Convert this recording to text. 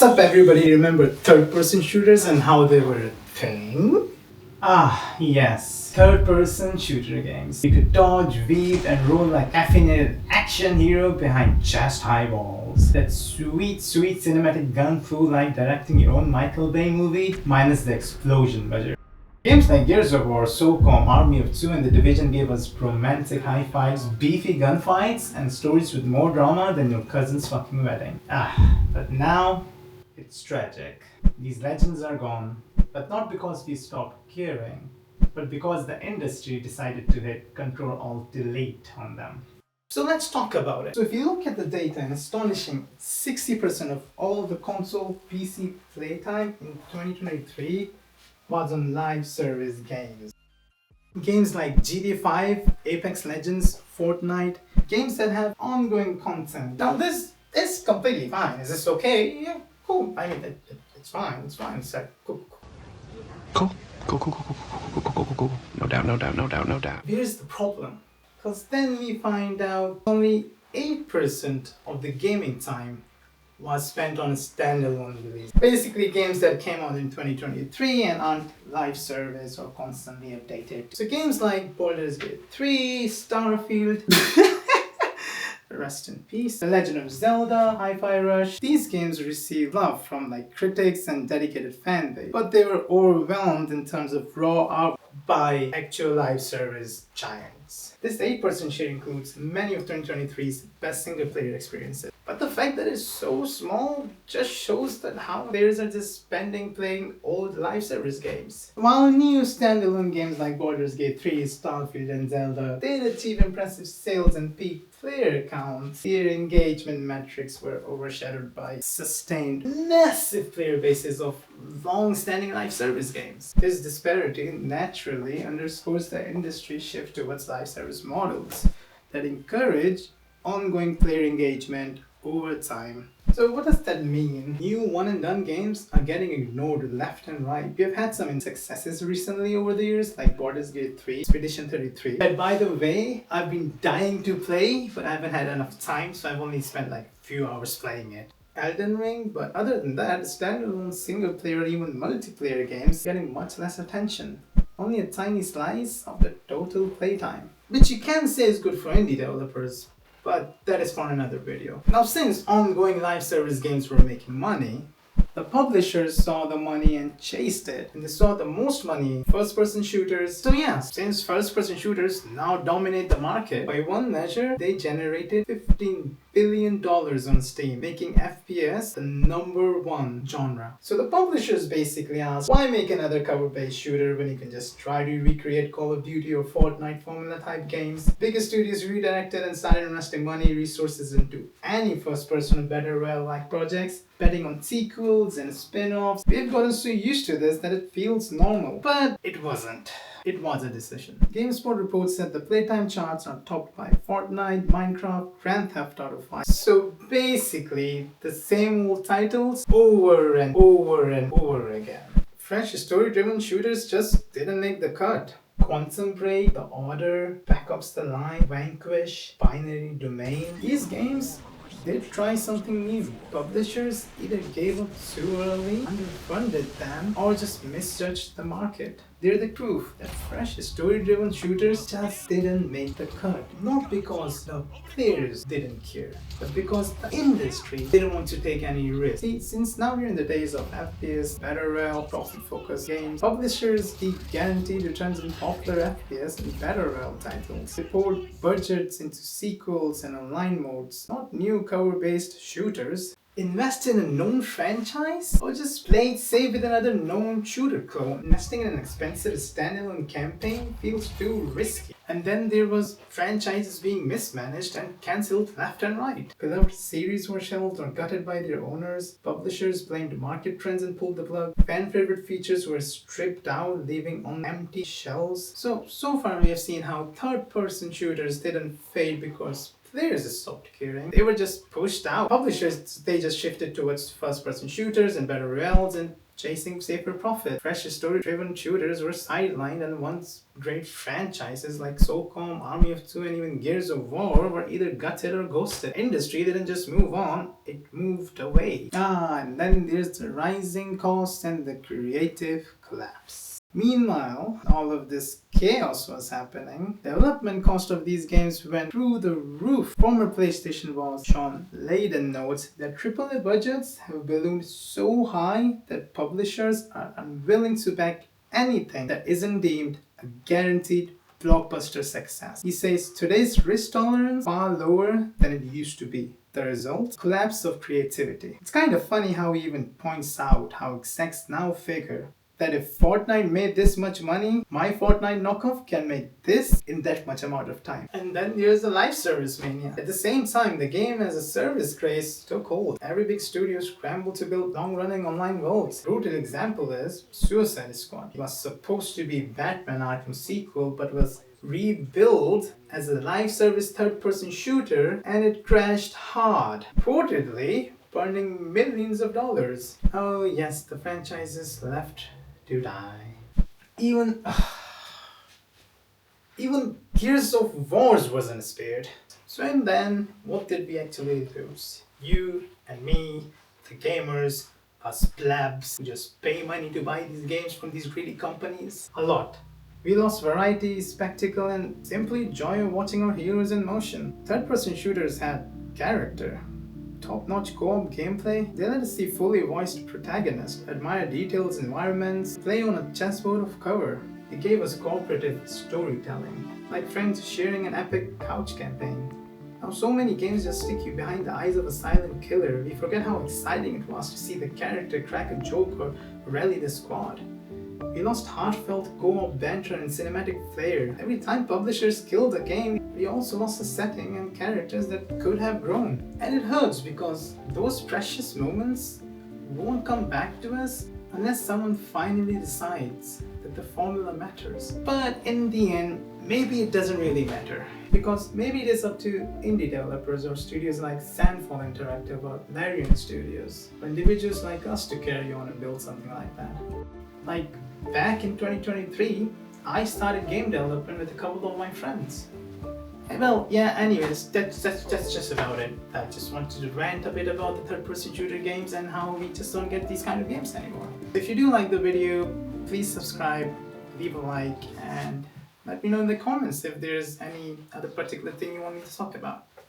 up everybody? Remember third-person shooters and how they were a thing? Ah, yes. Third-person shooter games. You could dodge, weave, and roll like caffeinated action hero behind chest-high walls. That sweet cinematic gun flew like directing your own Michael Bay movie, minus the explosion budget. Games like Gears of War, SOCOM, Army of Two, and The Division gave us romantic high fives, beefy gunfights, and stories with more drama than your cousin's fucking wedding. But now, it's tragic. These legends are gone, but not because we stopped caring, but because the industry decided to hit Ctrl-Alt-Delete on them. So let's talk about it. So if you look at the data, an astonishing 60% of all the console PC playtime in 2023 was on live service games. Games like GTA 5, Apex Legends, Fortnite, games that have ongoing content. Now this is completely fine. Is this okay? Yeah, cool. I mean, it's fine. It's like, cool. Cool. No doubt. Here's the problem. Because then we find out only 8% of the gaming time was spent on a standalone release. Basically games that came out in 2023 and aren't live service or constantly updated. So games like Baldur's Gate 3, Starfield, rest in peace, The Legend of Zelda, Hi-Fi Rush. These games received love from critics and dedicated fan base, but they were overwhelmed in terms of raw output by actual live service giants. This 8% share includes many of 2023's best single player experiences. But the fact that it's so small just shows that how players are just spending playing old live service games. While new standalone games like Baldur's Gate 3, Starfield and Zelda did achieve impressive sales and peak player counts, their engagement metrics were overshadowed by sustained massive player bases of long-standing live service games. This disparity naturally underscores the industry shift towards live service models that encourage ongoing player engagement over time. So what does that mean? New one-and-done games are getting ignored left and right. We have had some successes recently over the years, like Baldur's Gate 3, Expedition 33. That, by the way, I've been dying to play, but I haven't had enough time, so I've only spent a few hours playing it. Elden Ring, but other than that, standalone single-player or even multiplayer games are getting much less attention. Only a tiny slice of the total playtime. Which you can say is good for indie developers, but that is for another video. Now, since ongoing live service games were making money, the publishers saw the money and chased it, and they saw the most money in first-person shooters. So yeah, since first-person shooters now dominate the market, by one measure, they generated $15 billion on Steam, making FPS the #1 genre. So the publishers basically asked, why make another cover-based shooter when you can just try to recreate Call of Duty or Fortnite formula-type games? Bigger studios redirected and started investing money, resources into any first-person or battle royale-like projects, betting on sequels and spin-offs. We've gotten so used to this that it feels normal. But it wasn't. It was a decision. GameSpot reports that the playtime charts are topped by Fortnite, Minecraft, Grand Theft Auto 5. So basically, the same old titles over and over again. Fresh story-driven shooters just didn't make the cut. Quantum Break, The Order, Black Ops The Line, Vanquish, Binary Domain. These games did try something new. Publishers either gave up too early, underfunded them, or just misjudged the market. They're the proof that fresh story-driven shooters just didn't make the cut. Not because the players didn't care, but because the industry didn't want to take any risk. See, since now we're in the days of FPS, battle royale, profit-focused games, publishers keep guaranteed returns in popular FPS and battle royale titles. They poured budgets into sequels and online modes, not new cover-based shooters. Invest in a known franchise or just play it safe with another known shooter clone. Investing in an expensive standalone campaign feels too risky. And then there was franchises being mismanaged and cancelled left and right. Beloved series were shelved or gutted by their owners. Publishers blamed market trends and pulled the plug. Fan favorite features were stripped out, leaving on empty shelves. So far we have seen how third-person shooters didn't fade because players stopped caring. They were just pushed out. Publishers, they just shifted towards first-person shooters and battle royales and chasing safer profit. Fresh story-driven shooters were sidelined, and once great franchises like SOCOM, Army of Two, and even Gears of War were either gutted or ghosted. Industry didn't just move on, it moved away. And then there's the rising cost and the creative collapse. Meanwhile, all of this chaos was happening. Development cost of these games went through the roof. Former PlayStation boss Sean Layden notes that AAA budgets have ballooned so high that publishers are unwilling to back anything that isn't deemed a guaranteed blockbuster success. He says today's risk tolerance far lower than it used to be. The result? Collapse of creativity. It's kind of funny how he even points out how execs now figure that if Fortnite made this much money, my Fortnite knockoff can make this in that much amount of time. And then there's the live service mania. At the same time, the game as a service craze took hold. Every big studio scrambled to build long-running online worlds. A brutal example is Suicide Squad. It was supposed to be Batman Arkham sequel, but was rebuilt as a live service third-person shooter, and it crashed hard. Reportedly, burning millions of dollars. Oh yes, the franchises left to die. Even Gears of Wars wasn't spared. So and then, what did we actually lose? You and me, the gamers, us plebs who just pay money to buy these games from these greedy companies? A lot. We lost variety, spectacle, and simply joy of watching our heroes in motion. Third-person shooters had character. Top-notch co-op gameplay, they let us see fully voiced protagonists, admire detailed environments, play on a chessboard of cover. It gave us cooperative storytelling, like friends sharing an epic couch campaign. Now so many games just stick you behind the eyes of a silent killer. We forget how exciting it was to see the character crack a joke or rally the squad. We lost heartfelt co-op banter and cinematic flair. Every time publishers killed a game, we also lost a setting and characters that could have grown. And it hurts because those precious moments won't come back to us unless someone finally decides that the formula matters. But in the end, maybe it doesn't really matter. Because maybe it is up to indie developers or studios like Sandfall Interactive or Larian Studios, or individuals like us to carry on and build something like that. Like back in 2023, I started game development with a couple of my friends. Well, yeah, anyways, that's just about it. I just wanted to rant a bit about the third-person shooter games and how we just don't get these kind of games anymore. If you do like the video, please subscribe, leave a like, and let me know in the comments if there's any other particular thing you want me to talk about.